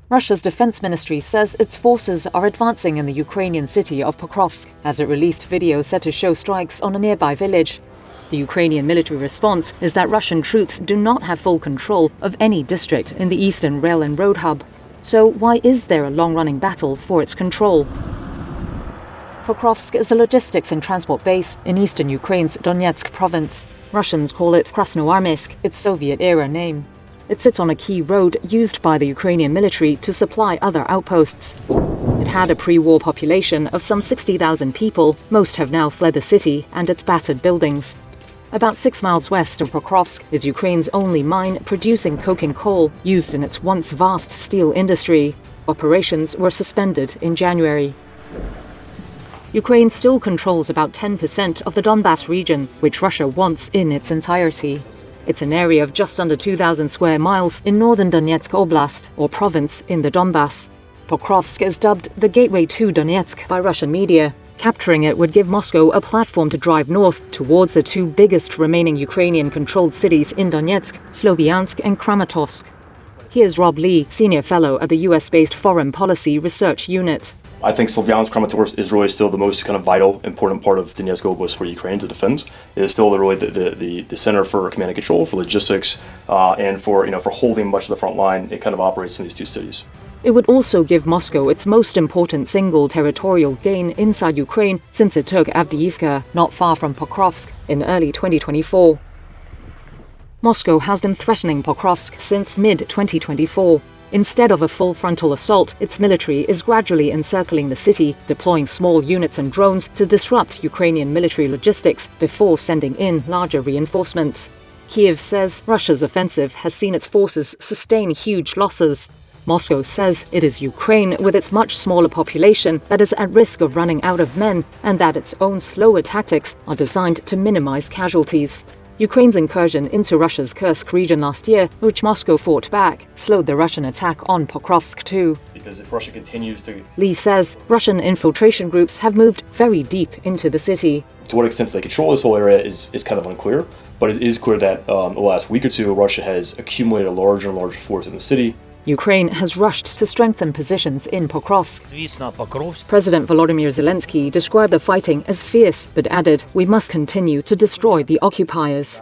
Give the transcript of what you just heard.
Russia's defense ministry says its forces are advancing in the Ukrainian city of Pokrovsk, as it released video said to show strikes on a nearby village. The Ukrainian military response is that Russian troops do not have full control of any district in the eastern rail and road hub. So why is there a long-running battle for its control? Pokrovsk is a logistics and transport base in eastern Ukraine's Donetsk province. Russians call it Krasnoarmeysk, its Soviet-era name. It sits on a key road used by the Ukrainian military to supply other outposts. It had a pre-war population of some 60,000 people. Most have now fled the city and its battered buildings. About 6 miles west of Pokrovsk is Ukraine's only mine producing coking coal used in its once vast steel industry. Operations were suspended in January. Ukraine still controls about 10% of the Donbas region, which Russia wants in its entirety. It's an area of just under 2,000 square miles in northern Donetsk Oblast, or province, in the Donbas. Pokrovsk is dubbed the gateway to Donetsk by Russian media. Capturing it would give Moscow a platform to drive north towards the two biggest remaining Ukrainian-controlled cities in Donetsk, Sloviansk and Kramatorsk. Here's Rob Lee, senior fellow at the US-based Foreign Policy Research Unit. I think Sloviansk, Kramatorsk is really still the most kind of vital, important part of Donetsk Oblast for Ukraine to defend. It is still really the center for command and control, for logistics, and for holding much of the front line. It kind of operates in these two cities. It would also give Moscow its most important single territorial gain inside Ukraine since it took Avdiivka, not far from Pokrovsk, in early 2024. Moscow has been threatening Pokrovsk since mid-2024. Instead of a full frontal assault, its military is gradually encircling the city, deploying small units and drones to disrupt Ukrainian military logistics before sending in larger reinforcements. Kiev says Russia's offensive has seen its forces sustain huge losses. Moscow says it is Ukraine, with its much smaller population, that is at risk of running out of men, and that its own slower tactics are designed to minimize casualties. Ukraine's incursion into Russia's Kursk region last year, which Moscow fought back, slowed the Russian attack on Pokrovsk too. Because if Russia continues to... Lee says Russian infiltration groups have moved very deep into the city. To what extent they control this whole area is kind of unclear, but it is clear that the last week or two, Russia has accumulated a larger and larger force in the city. Ukraine has rushed to strengthen positions in Pokrovsk. President Volodymyr Zelensky described the fighting as fierce, but added, "We must continue to destroy the occupiers."